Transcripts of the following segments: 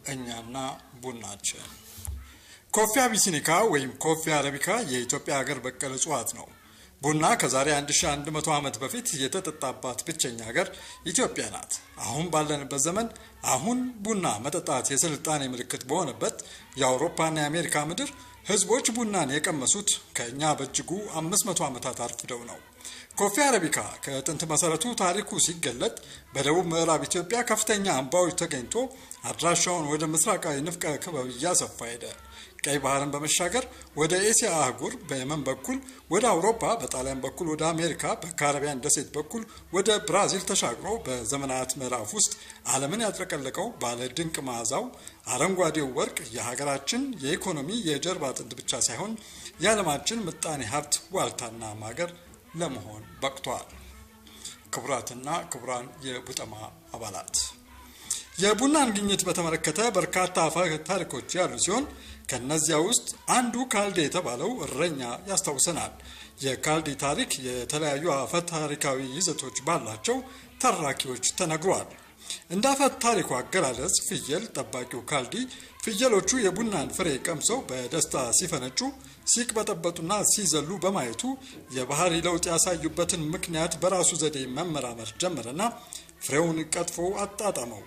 እኛና ቡናችን ኮፊ አቢሲኒካ ወይም ኮፊ አረቢካ የኢትዮጵያ ሀገር በቀል እጽዋት ነው። ቡና ከዛሬ 1100 ዓመት በፊት የተጠጣባት ብቸኛ ሀገር ኢትዮጵያ ናት። አሁን ባለንበት ዘመን ቡና መጠጣት የስልጣኔ ምልክት በሆነበት የአውሮፓና የአሜሪካ ምድር ህዝቦች ቡናን የቀመሱት ከኛ በእጅጉ 500 ዓመታት አርፍደው ነው። ኮፊ አረቢካ ከጥንት መሰረቱ ታሪኩ ሲገለጥ በደቡብ ምዕራብ ኢትዮጵያ ከፍተኛ አምባዎች ተገኝቶ አድራሻውን ወደ ምስራቃዊ ንፍቀ ክበብ እያሰፋ ሄደ። ቀይ ባህርን በመሻገር ወደ ኤሲያ አህጉር በየመን በኩል ወደ አውሮፓ፣ በጣሊያን በኩል ወደ አሜሪካ፣ በካሪቢያን ደሴት በኩል ወደ ብራዚል ተሻግሮ በዘመናት ምዕራፍ ውስጥ ዓለምን ያጥለቀለቀው ባለ ድንቅ መዓዛው አረንጓዴው ወርቅ የሀገራችን የኢኮኖሚ የጀርባ አጥንት ብቻ ሳይሆን የዓለማችን ምጣኔ ሀብት ዋልታና ማገር ለመሆን በቅቷል። ክቡራትና ክቡራን የቡጠማ አባላት የቡናን ግኝት በተመለከተ በርካታ አፈ ታሪኮች ያሉ ሲሆን ከነዚያ ውስጥ አንዱ ካልዴ የተባለው እረኛ ያስታውሰናል። የካልዴ ታሪክ የተለያዩ አፈ ታሪካዊ ይዘቶች ባላቸው ተራኪዎች ተነግሯል። እንደ አፈ ታሪኩ አገላለጽ ፍየል ጠባቂው ካልዲ ፍየሎቹ የቡናን ፍሬ ቀምሰው በደስታ ሲፈነጩ ሲቅበጠበጡና ሲዘሉ በማየቱ የባህሪ ለውጥ ያሳዩበትን ምክንያት በራሱ ዘዴ መመራመር ጀመረና ፍሬውን ቀጥፎ አጣጣመው።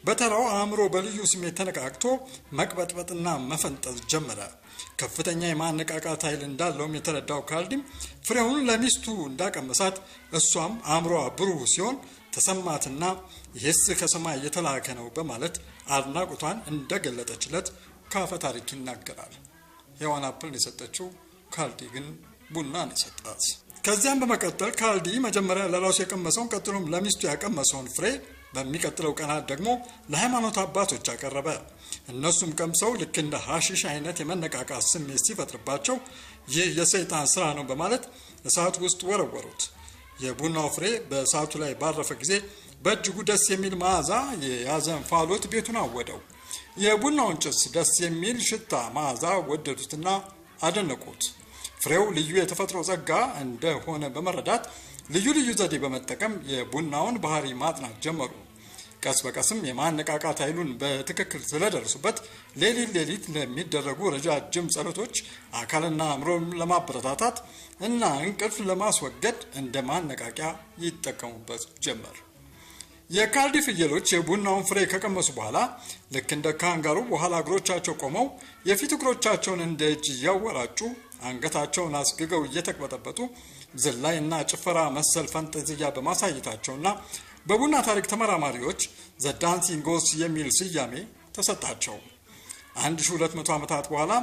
በተራው አእምሮ በልዩ ስሜት ተነቃቅቶ መቅበጥበጥና መፈንጠዝ ጀመረ። ከፍተኛ የማነቃቃት ኃይል እንዳለውም የተረዳው ካልዲም ፍሬውን ለሚስቱ እንዳቀመሳት እሷም አእምሮዋ ብሩህ ሲሆን ተሰማትና ይህስ ከሰማይ የተላከ ነው በማለት አድናቆቷን እንደገለጠችለት ከአፈ ታሪክ ይናገራል። ሔዋን አፕልን የሰጠችው ካልዲ ግን ቡናን የሰጣት። ከዚያም በመቀጠል ካልዲ መጀመሪያ ለራሱ የቀመሰውን ቀጥሎም ለሚስቱ ያቀመሰውን ፍሬ በሚቀጥለው ቀናት ደግሞ ለሃይማኖት አባቶች አቀረበ። እነሱም ቀምሰው ልክ እንደ ሐሺሽ አይነት የመነቃቃት ስሜት ሲፈጥርባቸው ይህ የሰይጣን ስራ ነው በማለት እሳት ውስጥ ወረወሩት። የቡናው ፍሬ በእሳቱ ላይ ባረፈ ጊዜ በእጅጉ ደስ የሚል መዓዛ የያዘ እንፋሎት ቤቱን አወደው። የቡናውን ጭስ ደስ የሚል ሽታ መዓዛ ወደዱትና አደነቁት። ፍሬው ልዩ የተፈጥሮ ጸጋ እንደሆነ በመረዳት ልዩ ልዩ ዘዴ በመጠቀም የቡናውን ባህሪ ማጥናት ጀመሩ። ቀስ በቀስም የማነቃቃት ኃይሉን በትክክል ስለደረሱበት ሌሊት ለሚደረጉ ረጃጅም ጸሎቶች አካልና አእምሮን ለማበረታታት እና እንቅልፍ ለማስወገድ እንደ ማነቃቂያ ይጠቀሙበት ጀመር። የካልዲ ፍየሎች የቡናውን ፍሬ ከቀመሱ በኋላ ልክ እንደ ካንጋሩ በኋላ እግሮቻቸው ቆመው የፊት እግሮቻቸውን እንደ እጅ እያወራጩ አንገታቸውን አስግገው እየተቅበጠበጡ ዝላይና ጭፈራ መሰል ፈንጠዝያ በማሳየታቸውና በቡና ታሪክ ተመራማሪዎች ዘ ዳንሲንግ ጎስ የሚል ስያሜ ተሰጣቸው። 1200 ዓመታት በኋላ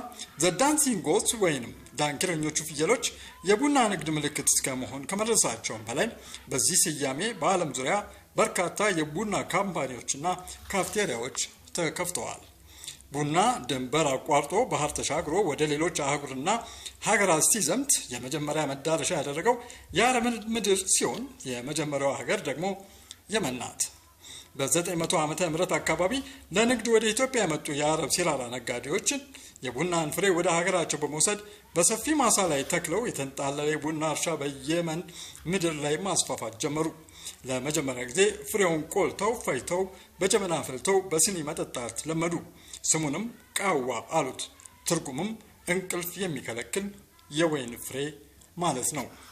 ዘ ዳንሲንግ ጎስ ወይንም ዳንኪረኞቹ ፍየሎች የቡና ንግድ ምልክት እስከመሆን ከመድረሳቸውም በላይ በዚህ ስያሜ በዓለም ዙሪያ በርካታ የቡና ካምፓኒዎችና ካፍቴሪያዎች ተከፍተዋል። ቡና ድንበር አቋርጦ ባህር ተሻግሮ ወደ ሌሎች አህጉርና ሀገራት ሲዘምት የመጀመሪያ መዳረሻ ያደረገው የአረብ ምድር ሲሆን የመጀመሪያው ሀገር ደግሞ የመን ናት። በ900 ዓመተ ምህረት አካባቢ ለንግድ ወደ ኢትዮጵያ የመጡ የአረብ ሲራራ ነጋዴዎችን የቡናን ፍሬ ወደ ሀገራቸው በመውሰድ በሰፊ ማሳ ላይ ተክለው የተንጣለለ የቡና እርሻ በየመን ምድር ላይ ማስፋፋት ጀመሩ። ለመጀመሪያ ጊዜ ፍሬውን ቆልተው ፈይተው በጀበና አፍልተው በሲኒ መጠጣት ለመዱ። ስሙንም ቃዋ አሉት። ትርጉሙም እንቅልፍ የሚከለክል የወይን ፍሬ ማለት ነው።